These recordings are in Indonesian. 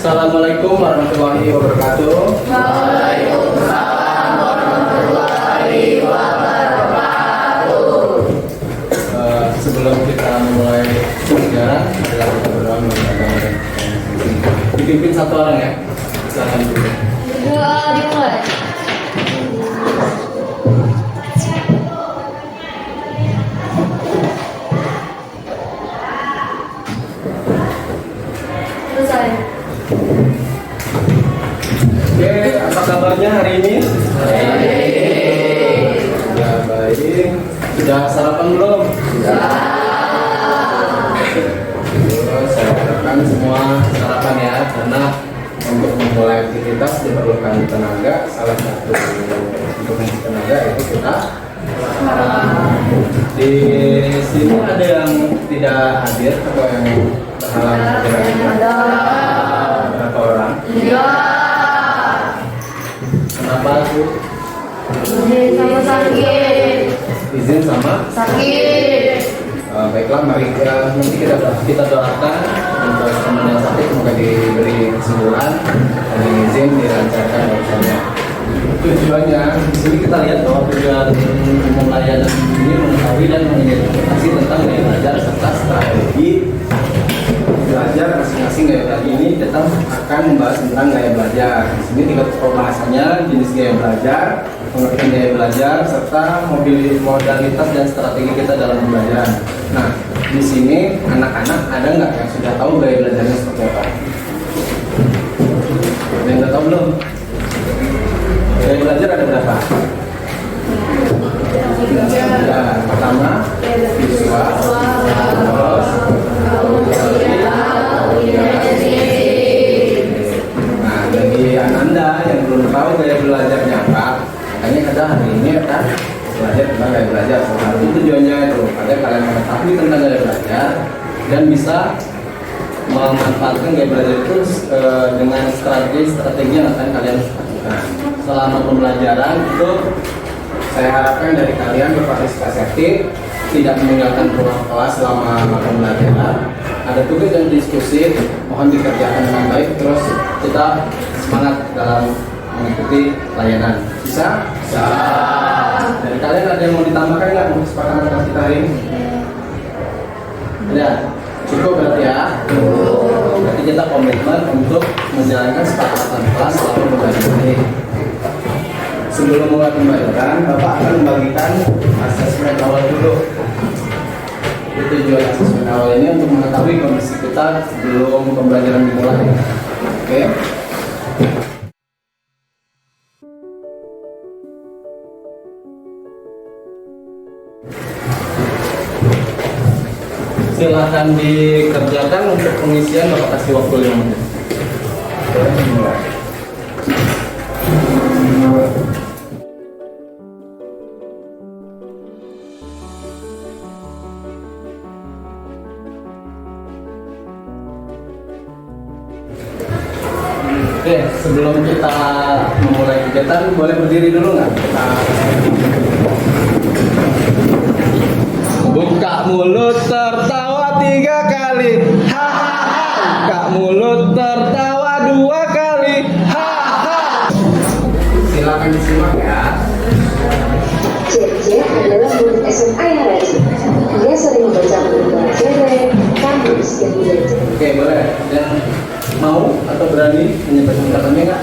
Assalamualaikum warahmatullahi wabarakatuh. Waalaikumsalam warahmatullahi wabarakatuh. Sebelum kita mulai pelajaran, adalah kita berdoa mengucapkan dipimpin satu orang ya. Silakan dulu. Dimulai. Selesai. Oke, apa kabarnya hari ini? Ya baik. Sudah sarapan belum? Saya harapkan semua sarapan ya, karena untuk memulai aktivitas diperlukan tenaga. Salah satu untuk tenaga itu kita di sini ada yang tidak hadir atau yang terhalang hadir? Berapa orang? Kenapa tuh? Sama sakit. Izin sama? Sakit. Baiklah, mari nanti kita doakan untuk teman yang sakit, semoga diberi kesembuhan dan izin dilancarkan urusannya. Tujuannya di sini kita lihat bahwa tujuan umum layanan ini mengetahui dan mengidentifikasi tentang gaya belajar serta strategi belajar masing-masing gaya belajar. Ini kita akan membahas tentang gaya belajar. Di sini tiga pembahasannya: jenis gaya belajar, pengertian gaya belajar, serta modalitas dan strategi kita dalam pembelajaran. Nah, di sini anak-anak ada nggak yang sudah tahu gaya belajarnya seperti apa? Ada yang nggak tahu belum? Gaya belajar ada berapa? Ya, pertama visual, terus nah, bagi Anda yang belum tahu gaya belajarnya apa, makanya ada hari ini akan belajar tentang gaya belajar. Salah satu tujuannya itu agar kalian mengetahui tentang gaya belajar dan bisa memanfaatkan gaya belajar itu dengan strategi yang akan kalian lakukan selama pembelajaran. Itu saya harapkan dari kalian berpartisipasi aktif, tidak meninggalkan ruang kelas selama pembelajaran. Ada tugas dan diskusi, mohon dikerjakan dengan baik. Terus kita semangat dalam mengikuti layanan. Bisa? Bisa. Dari kalian ada yang mau ditambahkan nggak untuk kesepakatan kelas kita hari ini? Ya, cukup berarti ya. Berarti kita komitmen untuk menjalankan kesepakatan kelas selama pembelajaran ini. Sebelum mulai pembelajaran, Bapak akan membagikan asesmen awal dulu. Tujuan asesmen awal ini untuk mengetahui kondisi kita sebelum pembelajaran dimulai. Oke? Silahkan dikerjakan. Untuk pengisian Bapak kasih waktu 5 menit. Oke, sebelum kita memulai kegiatan, boleh berdiri dulu nggak? Buka mulut tertawa 3 kali, hahaha. Buka mulut tertawa 2 kali, hahaha. Silakan disimak ya. JJ adalah murid SMA yang rajin. Dia sering membaca buku cewek, kamus, dan belajar. Oke, boleh. Dan mau atau berani menyampaikan kata-katanya nggak?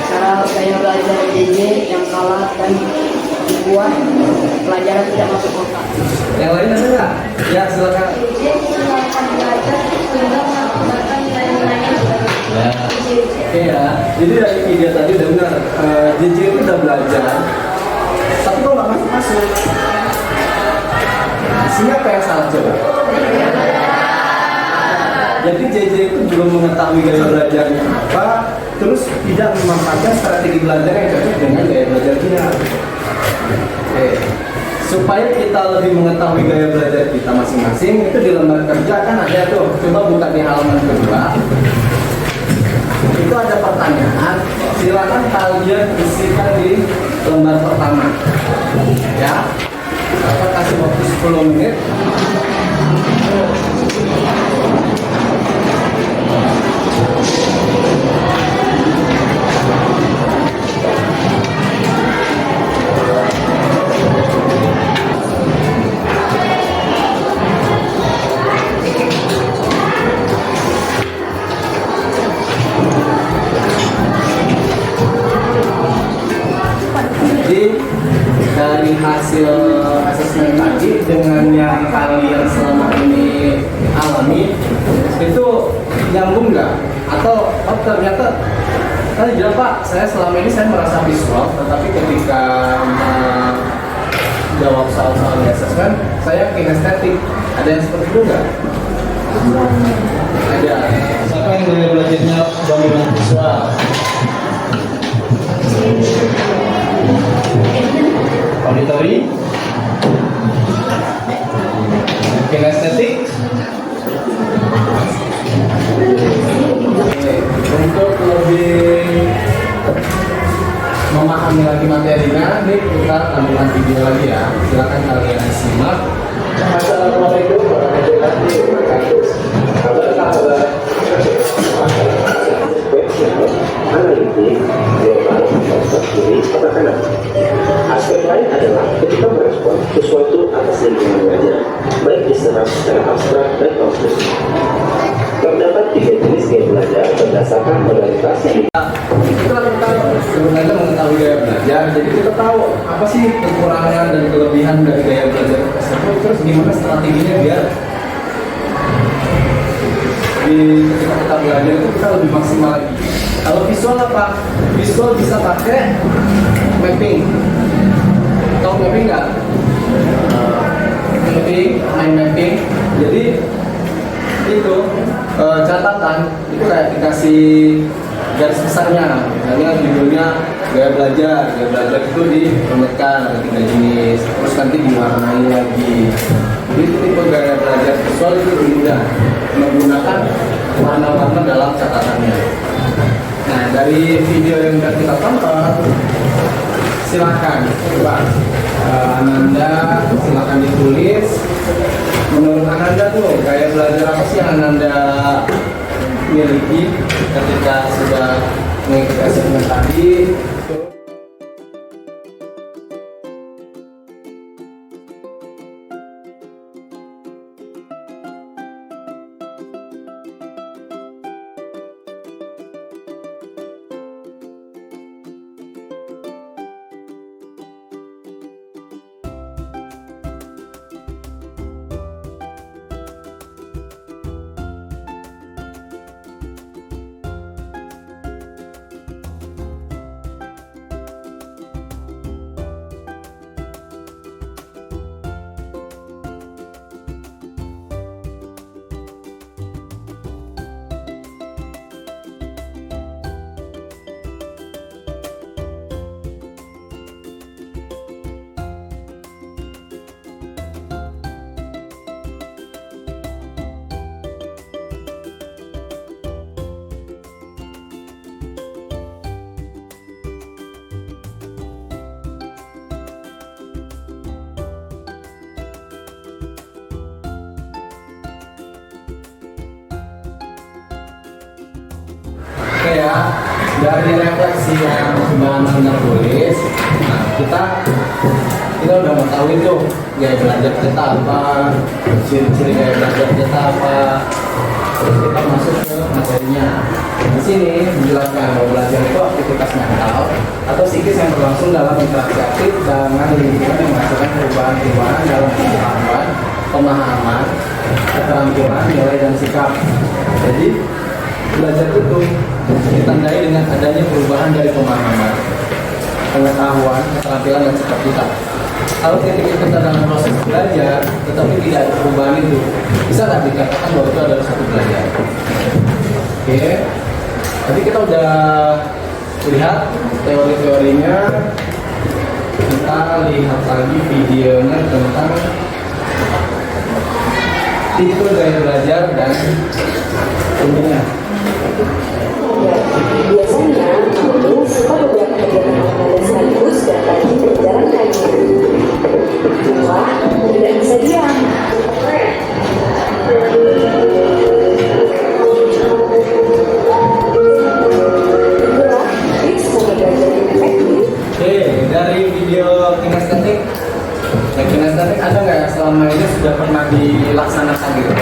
Cara saya belajar JJ yang kalah dan dibuat pelajaran tidak masuk otak. Yang lain ada nggak? Ya, silakan. JJ silakan belajar sehingga menggunakan nilai-nilai yang baik. Ya. Oke ya. Jadi dari video tadi udah benar. JJ itu udah belajar, tapi kok nggak masuk-masuk. Isinya apa yang salah coba? Jadi JJ itu belum mengetahui gaya belajarnya apa, terus tidak memanfaatkan strategi belajar yang cocok dengan gaya belajar dia. Oke. Supaya kita lebih mengetahui gaya belajar kita masing-masing, itu di lembar kerja kan ada tuh. Coba buka di halaman kedua. Itu ada pertanyaan. Silakan kalian isikan di lembar pertama. Ya. Kita kasih waktu 10 menit. dengan yang kalian selama ini alami itu nyambung nggak? Atau oh, ternyata tadi bilang Pak, saya selama ini saya merasa visual, tetapi ketika jawab soal-soal di assessment, saya kinestetik. Ada yang seperti itu nggak? Ada. Siapa yang gaya belajarnya dominan visual? Auditory? Kinestetik? Untuk lebih memahami lagi materinya, ini kita tampilkan video lagi ya. Silakan kalian simak. Assalamualaikum warahmatullahi wabarakatuh. Analitik, global, terkini, katakanlah. Aspek lain adalah ketika merespon sesuatu atas lingkungan belajar, baik diserap secara abstrak dan konkret. Terdapat 3 jenis gaya belajar berdasarkan modalitas yang Itulah kita sebenarnya mengetahui gaya belajar, jadi kita tahu apa sih kekurangan dan kelebihan dari gaya belajar tersebut, terus gimana strateginya biar ketika kita belajar itu kita lebih maksimal lagi. Kalau visual apa? Visual bisa pakai mapping. Tahu mapping nggak? Mind mapping. Jadi itu catatan itu kayak dikasih garis besarnya, misalnya judulnya gaya belajar itu dirumuskan ada 3 jenis, terus nanti diwarnai lagi. Jadi tipe gaya belajar visual itu lebih mudah menggunakan warna-warna dalam catatannya. Nah, dari video yang sudah kita tonton, silakan coba Ananda silakan ditulis. Menurut Ananda tuh gaya belajar apa sih yang Ananda miliki ketika sudah mengikuti assessment tadi? Oke ya, dari refleksi yang Mbak Amanda tulis, nah kita udah mengetahui tuh gaya belajar kita apa, ciri-ciri gaya belajar kita apa, terus kita masuk ke materinya. Di sini menjelaskan bahwa belajar itu aktivitas mental atau psikis yang berlangsung dalam interaksi aktif dengan lingkungan yang menghasilkan perubahan-perubahan dalam pengetahuan, pemahaman, keterampilan, nilai dan sikap. Jadi belajar itu ditandai dengan adanya perubahan dari pemahaman, pengetahuan, keterampilan dan sikap kita. Kalau ketika kita dalam proses belajar, tetapi tidak ada perubahan itu, bisa nggak dikatakan bahwa itu adalah satu belajar? Oke, tadi kita udah lihat teori-teorinya, kita lihat lagi videonya tentang tipe gaya belajar dan umumnya. Biasanya, guru suka beberapa kegiatan olahraga sekaligus dan bagi pelajaran lainnya. Cuma, tidak bisa diam. Itulah tips belajar yang efektif. Oke, dari video kinestetik, kinestetik ada nggak yang selama ini sudah pernah dilaksanakan gitu?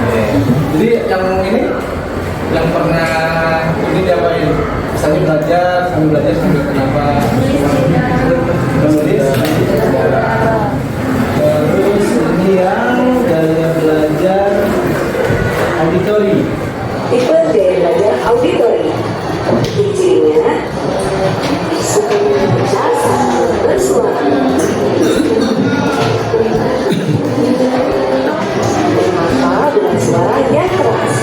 Oke. Jadi yang pernah ini diapain? Misalnya belajar sambil kenapa? Menulis. auditori. Tipe gaya belajar auditori. Ciri-cirinya suka membaca sambil bersuara. Bermata dengan suara yang keras.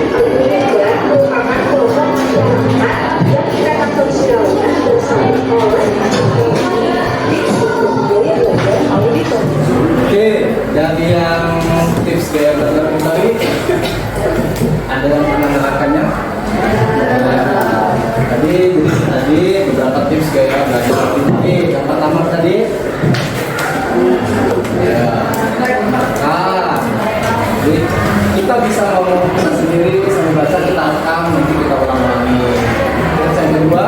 Juga merupakan kelompok masyarakat yang dapat bersilaturahmi bersama oleh tips untuk gaya belajar auditori. Oke, dari yang tips gaya belajar auditori, ada yang pernah menerapkannya? Tadi beberapa tips gaya belajar auditori. Yang pertama tadi, ya, jadi kita bisa ngomong sendiri sambil baca, kita rekam, nanti kita ulang-ulangi. Terus yang kedua,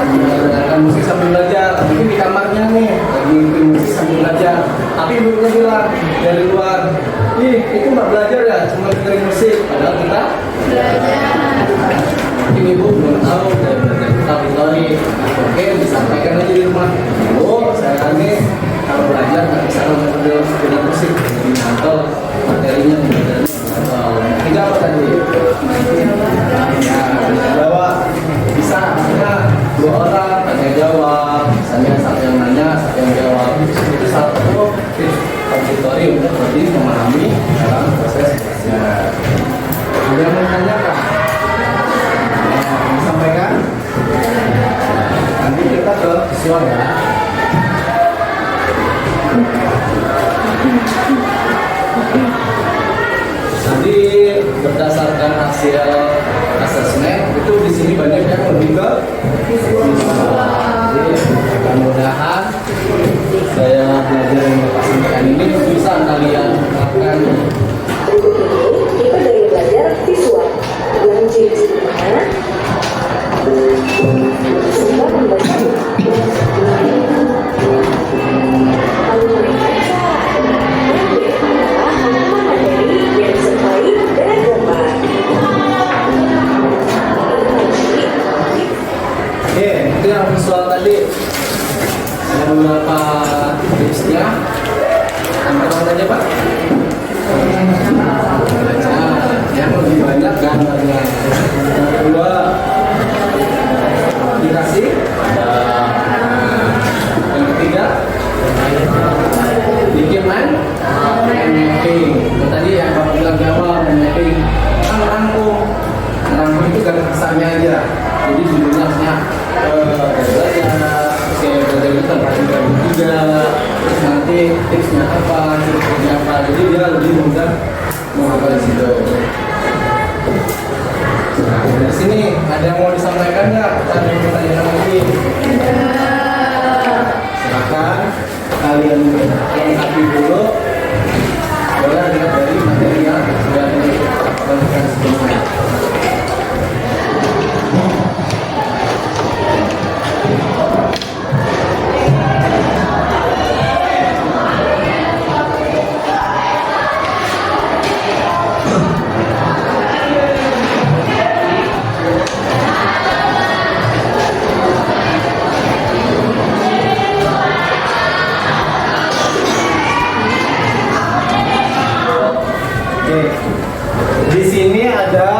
mendengarkan musik sambil belajar. Mungkin di kamarnya nih lagi musik sambil belajar, tapi ibunya bilang dari luar, ih itu nggak belajar ya, cuma dengerin musik, padahal kita belajar. Mungkin ibu belum tahu dari belajar kita auditori. Oke, disampaikan aja di rumah. Oh, saya ini kalau belajar nggak bisa dengan musik, jadi nonton materinya belajar. Tiga apa tadi? Ya, jawab. Bisa misalnya 2 orang tanya jawab, misalnya satu yang nanya, satu yang jawab. Itu salah satu tips auditori untuk lebih memahami dalam proses belajar. Ada yang mau tanyakan? Disampaikan. Nanti kita ke visual ya. Nanti berdasarkan hasil asesmen itu di sini banyak yang lebih ke visual. Jadi mudah-mudahan saya belajar yang Bapak sampaikan ini bisa kalian terapkan. Berikut ini tipe gaya belajar visual yang ciri-cirinya suka membaca, lalu membaca, halaman materi yang disertai dengan gambar. Oke, itu yang visual tadi. Ada beberapa tipsnya. Yang pertama tadi Pak, baca yang lebih banyak gambarnya. Yang kedua, aplikasi. Yang ketiga, bikin mapping. Tadi yang Bapak bilang jawab dan mapping. Kan rangkum itu kan kesannya aja. Jadi judulnya harusnya belajar itu tempat yang tiga, terus nanti tipsnya apa, tipsnya apa. Jadi dia lebih mudah menghafal di situ. Nah, dari sini ada yang mau disampaikan nggak? Ada yang mau tanya lagi? Silakan kalian lengkapi dulu. Boleh lihat dari materi yang sudah dilakukan sebelumnya. Di sini ada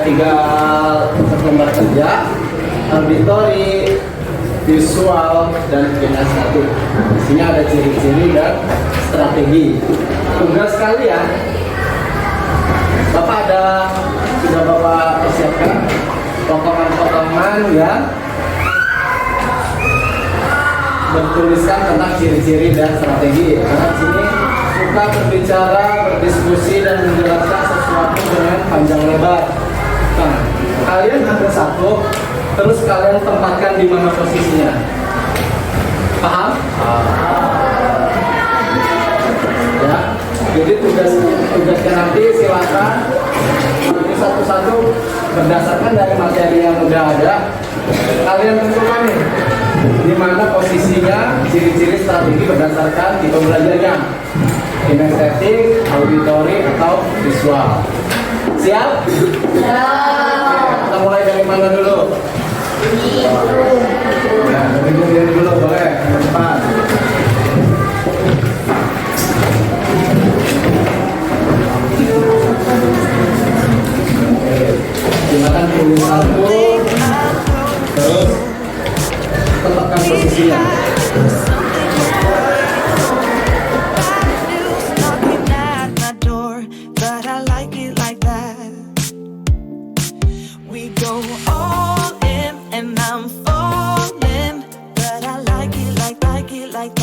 tiga lembar kerja: auditori, visual, dan kinestetik. Di sini ada ciri-ciri dan strategi. Tugas kalian, Bapak sudah Bapak persiapkan potongan-potongan yang bertuliskan tentang ciri-ciri dan strategi. Karena di sini suka berbicara, berdiskusi, dan menjelaskan sesuatu dengan panjang lebar. Nah, kalian ambil satu, terus kalian tempatkan di mana posisinya. Paham? Ya. Jadi tugasnya nanti silakan ini satu-satu berdasarkan dari materi yang udah ada. Kalian tentukan nih di mana posisinya, ciri-ciri strategi berdasarkan tipe belajarnya. Kinestetik, auditori, atau visual. Siap? Siap. Kita mulai dari mana dulu? Nah, dari dulu boleh. Ke depan.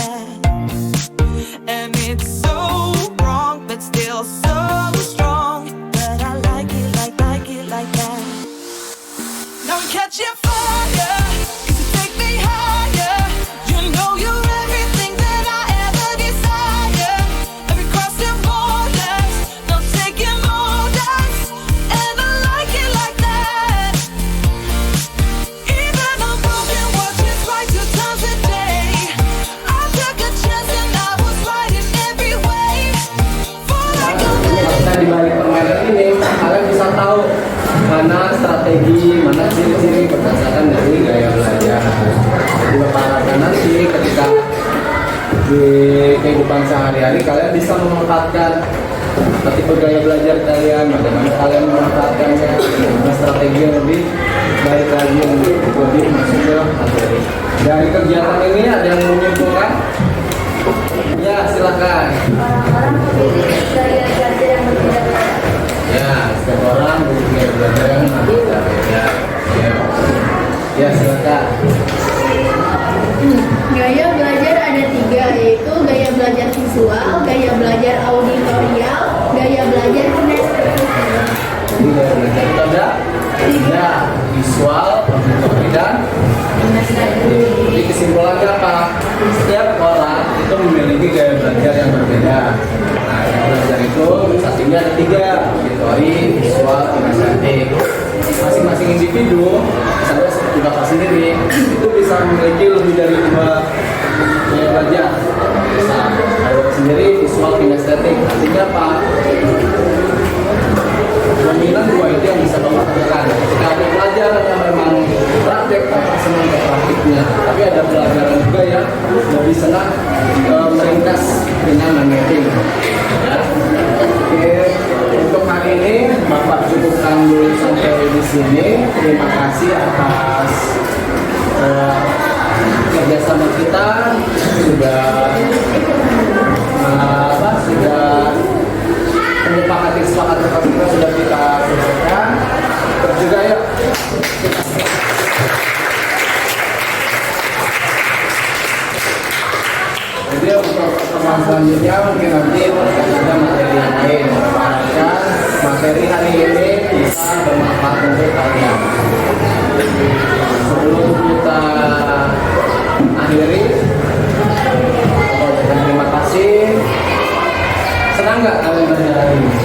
that. And it's so wrong, but still so strong. But I like it like that. Now I'm catching fire, 'cause you take me higher. You know you're everything that I ever desire. Every crossing borders, no taking orders. And I like it like that. Even I'm broken, watching right 2 times a day. I took a chance and I was right in every way. For like a Nah, di balik permainan ini kalian bisa tahu mana strategi, mana ciri-ciri berdasarkan dari gaya belajar. Jadi Bapak harapkan nanti ketika di kehidupan sehari-hari kalian bisa memanfaatkan tipe gaya belajar kalian, bagaimana kalian memanfaatkannya, dengan strategi yang lebih baik lagi untuk lebih masuk ke materi. Dari kegiatan ini ada yang menyimpulkan? Ya, silakan. Orang-orang memilih gaya belajar yang berbeda-beda. Ya, setiap orang punya belajar yang berbeda-beda. Ya, silakan. Gaya belajar ada 3, yaitu gaya belajar visual, gaya belajar auditorial, gaya belajar kinestetik. Jadi gaya belajar itu ada 3, visual, auditori, dan kinestetik. Jadi kesimpulannya apa? Setiap orang itu memiliki gaya belajar yang berbeda. Nah, gaya belajar itu satunya ada 3, auditori, visual, kinestetik. Masing-masing individu, misalnya seperti Bapak sendiri, itu bisa memiliki lebih dari 2 gaya belajar. Bisa, kalau Bapak sendiri visual, kinestetik, artinya apa? Dominan 2 itu yang bisa Bapak kerjakan. Ketika ada pelajaran yang memang praktek, Bapak senang ke praktiknya. Tapi ada pelajaran juga yang lebih senang meringkas dengan mapping. Ya. Oke, untuk hari ini Bapak cukupkan dulu sampai di sini. Terima kasih atas kerjasama kita sudah menyepakati kesepakatan kita sudah kita selesaikan. Terus juga ya jadi untuk pertemuan selanjutnya mungkin nanti ada materi yang lain. Harapkan materi hari ini bisa bermanfaat untuk kalian. Sebelum kita akhiri, terima kasih. Senang nggak kalian belajar hari ini?